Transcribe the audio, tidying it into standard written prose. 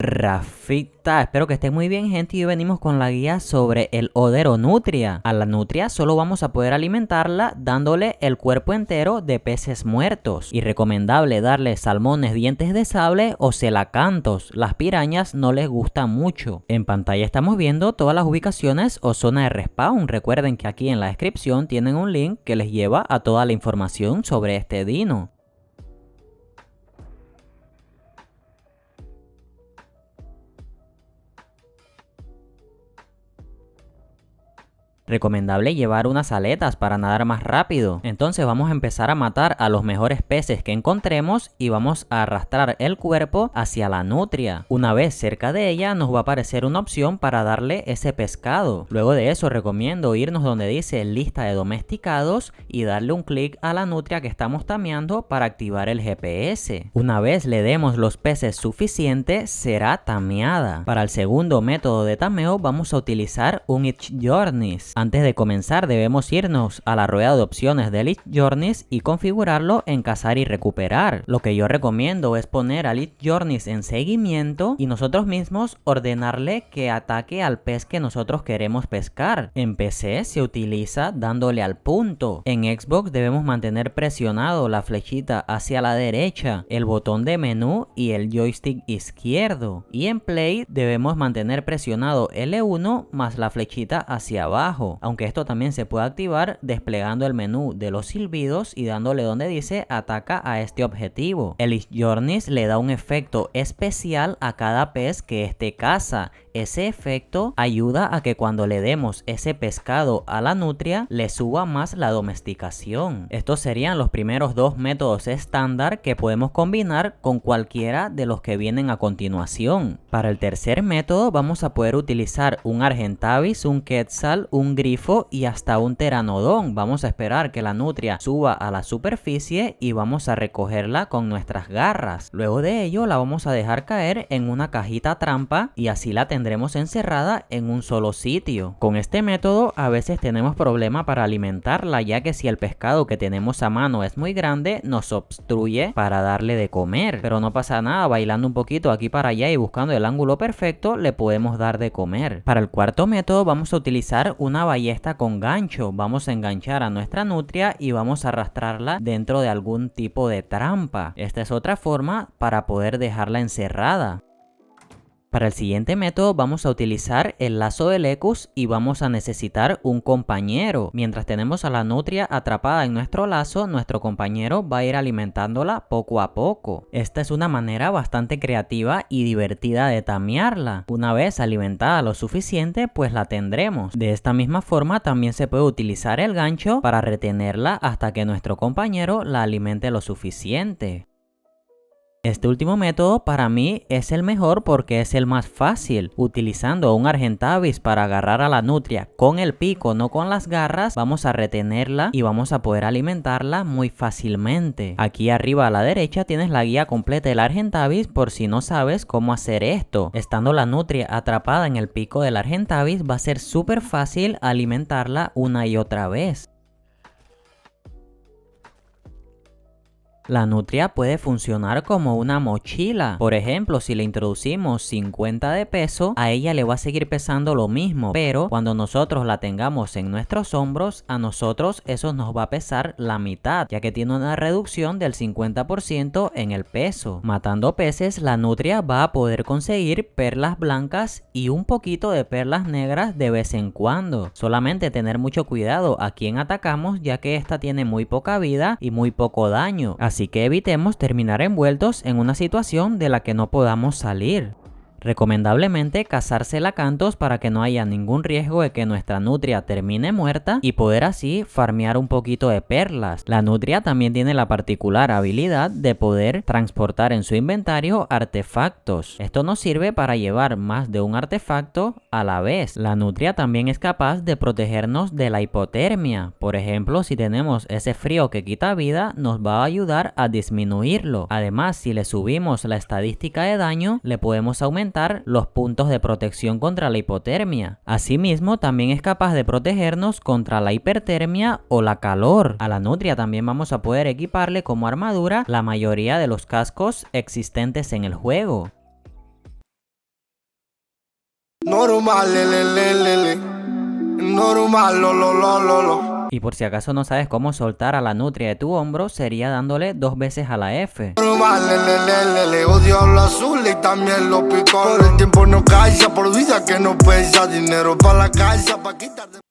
Rafita, espero que estén muy bien, gente, y hoy venimos con la guía sobre el Oderonutria. A la nutria solo vamos a poder alimentarla dándole el cuerpo entero de peces muertos, y recomendable darle salmones dientes de sable o celacantos. Las pirañas no les gustan mucho. En pantalla estamos viendo todas las ubicaciones o zona de respawn. Recuerden que aquí en la descripción tienen un link que les lleva a toda la información sobre este dino. Recomendable llevar unas aletas para nadar más rápido. Entonces vamos a empezar a matar a los mejores peces que encontremos y vamos a arrastrar el cuerpo hacia la nutria. Una vez cerca de ella nos va a aparecer una opción para darle ese pescado. Luego de eso recomiendo irnos donde dice lista de domesticados y darle un clic a la nutria que estamos tameando para activar el GPS. Una vez le demos los peces suficientes, será tameada. Para el segundo método de tameo vamos a utilizar un Itch Journeys. Antes de comenzar debemos irnos a la rueda de opciones del Itch Journeys y configurarlo en cazar y recuperar. Lo que yo recomiendo es poner al Itch Journeys en seguimiento y nosotros mismos ordenarle que ataque al pez que nosotros queremos pescar. En PC se utiliza dándole al punto. En Xbox debemos mantener presionado la flechita hacia la derecha, el botón de menú y el joystick izquierdo. Y en Play debemos mantener presionado L1 más la flechita hacia abajo. Aunque esto también se puede activar desplegando el menú de los silbidos y dándole donde dice ataca a este objetivo. El Itch Journeys le da un efecto especial a cada pez que este caza. Ese efecto ayuda a que cuando le demos ese pescado a la nutria le suba más la domesticación. Estos serían los primeros dos métodos estándar que podemos combinar con cualquiera de los que vienen a continuación. Para el tercer método vamos a poder utilizar un Argentavis, un Quetzal, un Grifo y hasta un Pteranodón. Vamos a esperar que la nutria suba a la superficie y vamos a recogerla con nuestras garras. Luego de ello la vamos a dejar caer en una cajita trampa y así la tendremos encerrada en un solo sitio. Con este método a veces tenemos problema para alimentarla, ya que si el pescado que tenemos a mano es muy grande nos obstruye para darle de comer, pero no pasa nada, bailando un poquito aquí para allá y buscando el ángulo perfecto le podemos dar de comer. Para el cuarto método vamos a utilizar una ballesta con gancho. Vamos a enganchar a nuestra nutria y vamos a arrastrarla dentro de algún tipo de trampa. Esta es otra forma para poder dejarla encerrada. Para el siguiente método vamos a utilizar el lazo de Lecus y vamos a necesitar un compañero. Mientras tenemos a la nutria atrapada en nuestro lazo, nuestro compañero va a ir alimentándola poco a poco. Esta es una manera bastante creativa y divertida de tamearla. Una vez alimentada lo suficiente, pues la tendremos. De esta misma forma también se puede utilizar el gancho para retenerla hasta que nuestro compañero la alimente lo suficiente. Este último método para mí es el mejor porque es el más fácil. Utilizando un Argentavis para agarrar a la nutria con el pico, no con las garras, vamos a retenerla y vamos a poder alimentarla muy fácilmente. Aquí arriba a la derecha tienes la guía completa del Argentavis por si no sabes cómo hacer esto. Estando la nutria atrapada en el pico del Argentavis va a ser súper fácil alimentarla una y otra vez. La nutria puede funcionar como una mochila. Por ejemplo, si le introducimos 50 de peso, a ella le va a seguir pesando lo mismo, pero cuando nosotros la tengamos en nuestros hombros, a nosotros eso nos va a pesar la mitad, ya que tiene una reducción del 50% en el peso. Matando peces, la nutria va a poder conseguir perlas blancas y un poquito de perlas negras de vez en cuando. Solamente tener mucho cuidado a quién atacamos, ya que esta tiene muy poca vida y muy poco daño. Así que evitemos terminar envueltos en una situación de la que no podamos salir. Recomendablemente cazar celacantos para que no haya ningún riesgo de que nuestra nutria termine muerta y poder así farmear un poquito de perlas. La nutria también tiene la particular habilidad de poder transportar en su inventario artefactos. Esto nos sirve para llevar más de un artefacto a la vez. La nutria también es capaz de protegernos de la hipotermia. Por ejemplo, si tenemos ese frío que quita vida, nos va a ayudar a disminuirlo. Además, si le subimos la estadística de daño, le podemos aumentar los puntos de protección contra la hipotermia. Asimismo, también es capaz de protegernos contra la hipertermia o la calor. A la nutria también vamos a poder equiparle como armadura la mayoría de los cascos existentes en el juego. Normal, normal, lo. Y por si acaso no sabes cómo soltar a la nutria de tu hombro, sería dándole 2 veces a la F. Normal, odio lo azul y también los picones. El tiempo no calla por vida que no pesa dinero para la casa, pa' quitarte.